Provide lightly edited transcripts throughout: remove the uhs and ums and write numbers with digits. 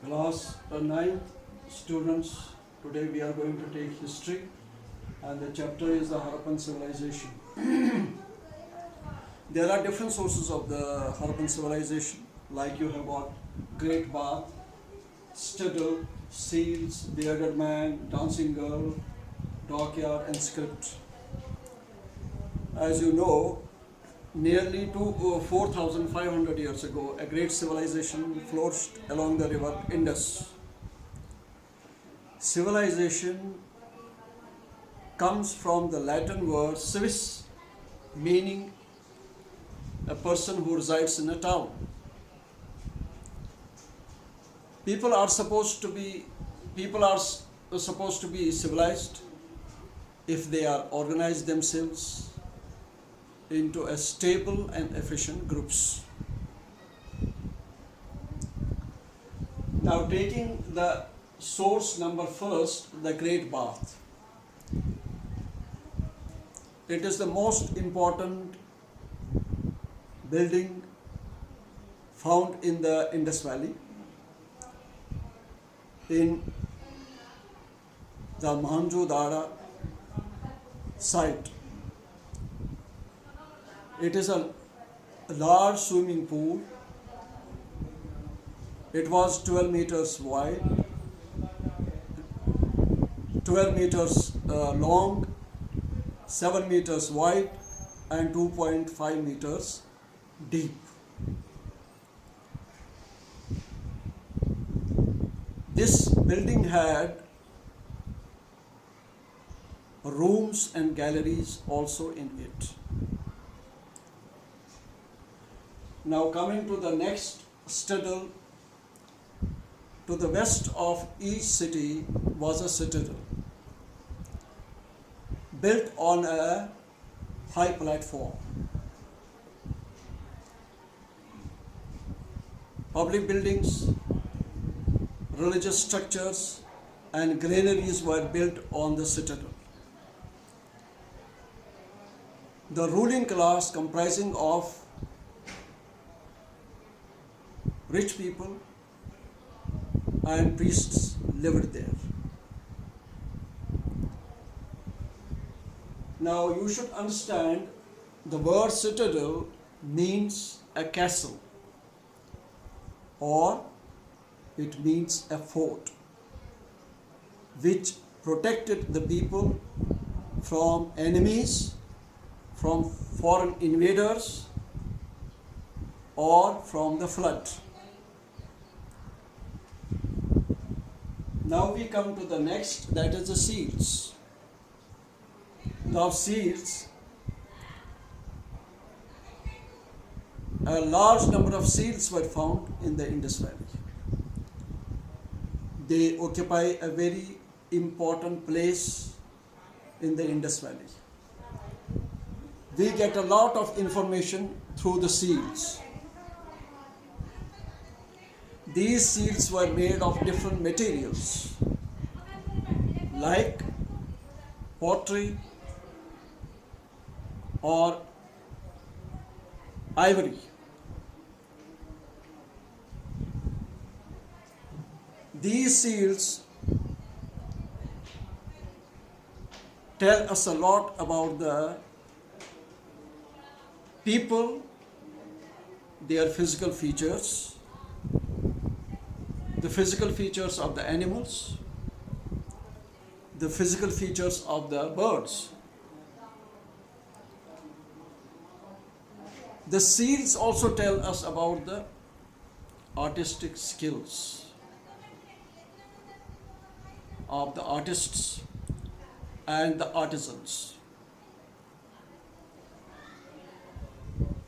Class 9 students, today we are going to take history and the chapter is the Harappan Civilization. There are different sources of the Harappan Civilization, like you have got Great Bath, Citadel, Seals, Bearded Man, Dancing Girl, Dockyard and Script. As you know, nearly 4,500 years ago, a great civilization flourished along the river Indus. Civilization comes from the Latin word civis, meaning a person who resides in a town. People are supposed to be civilized if they are organized themselves into a stable and efficient groups. Now, taking the source number first, the Great Bath. It is the most important building found in the Indus Valley, in the Mohenjo-daro site. It is a large swimming pool. It was 12 meters wide, 12 meters long, 7 meters wide, and 2.5 meters deep. This building had rooms and galleries also in it. Now, coming to the next citadel, to the west of each city was a citadel built on a high platform. Public buildings, religious structures, and granaries were built on the citadel. The ruling class, comprising of rich people and priests, lived there. Now, you should understand the word citadel means a castle, or it means a fort which protected the people from enemies, from foreign invaders, or from the flood. Now we come to the next, that is the seals. Now, seals, a large number of seals were found in the Indus Valley. They occupy a very important place in the Indus Valley. We get a lot of information through the seals. These seals were made of different materials like pottery or ivory. These seals tell us a lot about the people, their physical features, the physical features of the animals, the physical features of the birds. The seals also tell us about the artistic skills of the artists and the artisans.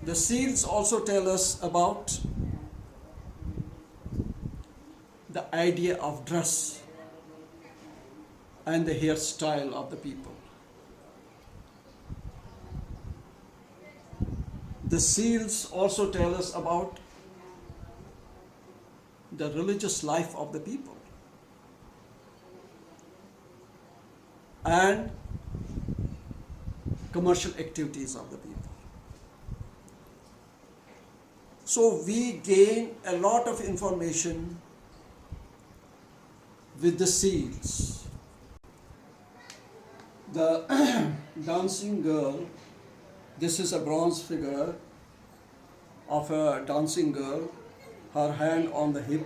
The seals also tell us about the idea of dress and the hairstyle of the people. The seals also tell us about the religious life of the people and commercial activities of the people. So we gain a lot of information with the seals. The dancing girl, this is a bronze figure of a dancing girl, her hand on the hip,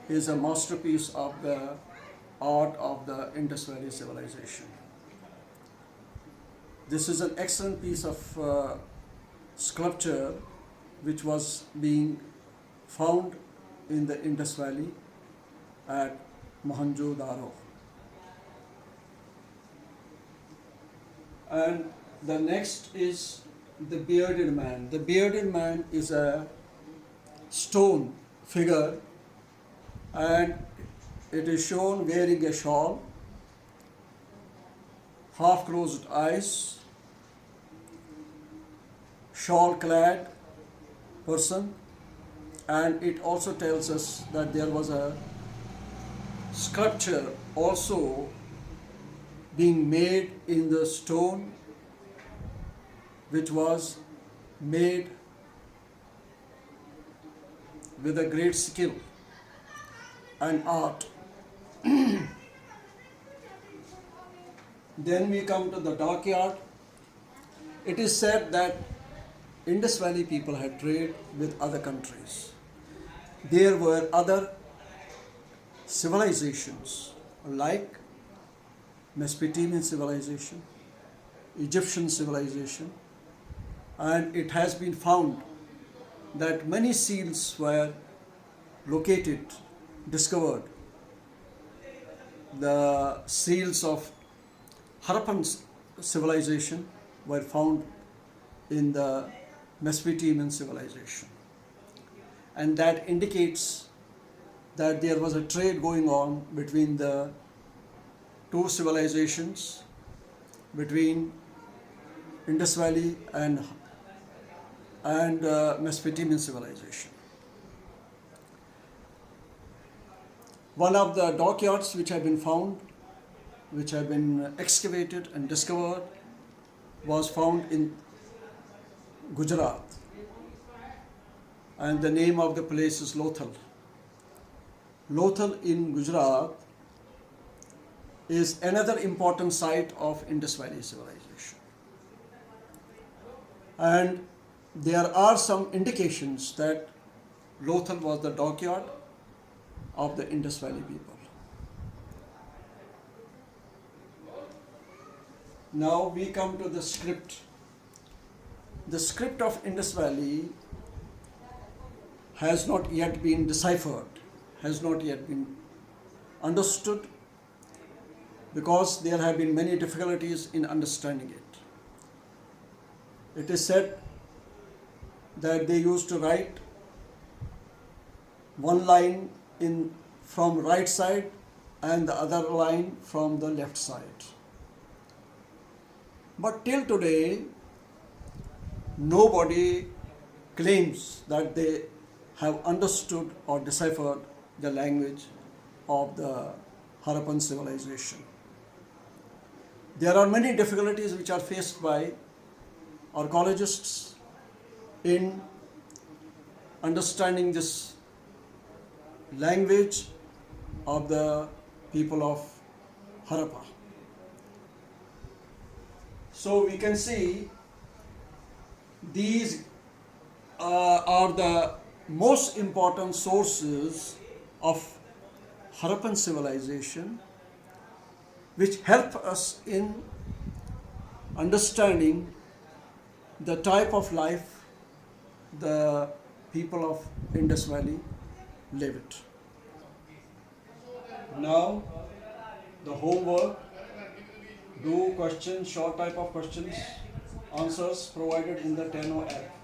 is a masterpiece of the art of the Indus Valley civilization. This is an excellent piece of sculpture which was being found in the Indus Valley at Mohenjo-daro. And the next is the bearded man. The bearded man is a stone figure, and it is shown wearing a shawl, half closed eyes, shawl clad person, and it also tells us that there was a sculpture also being made in the stone, which was made with a great skill and art. Then we come to the dockyard. It is said that Indus Valley people had trade with other countries. There were other civilizations like Mesopotamian civilization, Egyptian civilization, and it has been found that many seals were located, discovered. The seals of Harappan civilization were found in the Mesopotamian civilization, and that indicates that there was a trade going on between the two civilizations, between Indus Valley and Mesopotamian civilization. One of the dockyards which have been found, which have been excavated and discovered, was found in Gujarat, and the name of the place is Lothal. Lothal in Gujarat is another important site of Indus Valley civilization. And there are some indications that Lothal was the dockyard of the Indus Valley people. Now we come to the script. The script of Indus Valley has not yet been deciphered, has not yet been understood, because there have been many difficulties in understanding it. It is said that they used to write one line from right side and the other line from the left side. But till today, nobody claims that they have understood or deciphered the language of the Harappan civilization. There are many difficulties which are faced by archaeologists in understanding this language of the people of Harappa. So we can see these are the most important sources of Harappan civilization, which help us in understanding the type of life the people of Indus Valley lived. Now, the homework, do questions, short type of questions, answers provided in the Teno app.